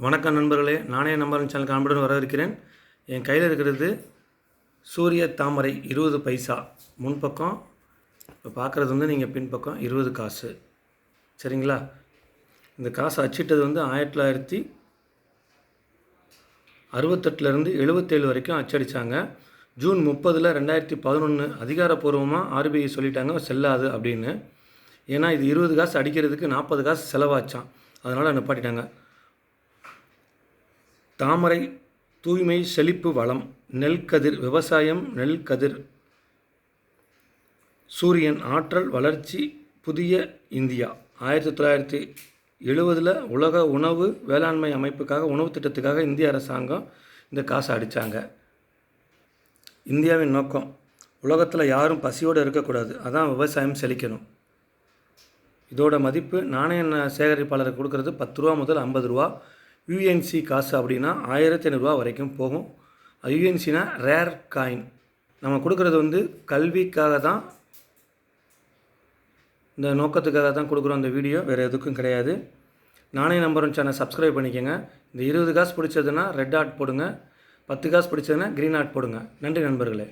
வணக்கம் நண்பர்களே, நானே நம்பர் சேனலுக்கு அன்புடன் வரவேற்கிறேன். என் கையில் இருக்கிறது சூரிய தாமரை 20 பைசா. முன்பக்கம் இப்போ பார்க்குறது வந்து நீங்கள் பின்பக்கம் 20 காசு. சரிங்களா? இந்த காசு அச்சிட்டது வந்து 1968லேருந்து 77 வரைக்கும் அச்சடித்தாங்க. ஜூன் 30 2011 அதிகாரப்பூர்வமாக ஆர்பிஐ சொல்லிட்டாங்க செல்லாது அப்படின்னு. ஏன்னா இது 20 காசு அடிக்கிறதுக்கு 40 காசு செலவாச்சான். அதனால் நிப்பாட்டிட்டாங்க. தாமரை தூய்மை செழிப்பு வளம் நெல்கதிர் விவசாயம் நெல்கதிர் சூரியன் ஆற்றல் வளர்ச்சி புதிய இந்தியா 1970 உலக உணவு வேளாண்மை அமைப்புக்காக உணவு திட்டத்துக்காக இந்திய அரசாங்கம் இந்த காசை அடித்தாங்க. இந்தியாவின் நோக்கம் உலகத்தில் யாரும் பசியோடு இருக்கக்கூடாது, அதான் விவசாயம் செழிக்கணும். இதோட மதிப்பு நாணய சேகரிப்பாளருக்கு கொடுக்கறது 10 ரூபா முதல் 50 ரூபா. யூஎன்சி காசு அப்படின்னா 1500 ரூபா வரைக்கும் போகும். யூஎன்சினா ரேர் காயின். நம்ம கொடுக்குறது வந்து கல்விக்காக தான், இந்த நோக்கத்துக்காக தான் கொடுக்குறோம். அந்த வீடியோ வேறு எதுக்கும் கிடையாது. நானே நம்பரும் சேனல் சப்ஸ்கிரைப் பண்ணிக்கோங்க. இந்த 20 காசு பிடிச்சதுன்னா ரெட் ஆர்ட் போடுங்க, 10 காசு பிடிச்சதுன்னா க்ரீன் ஆர்ட் போடுங்க. நன்றி நண்பர்களே.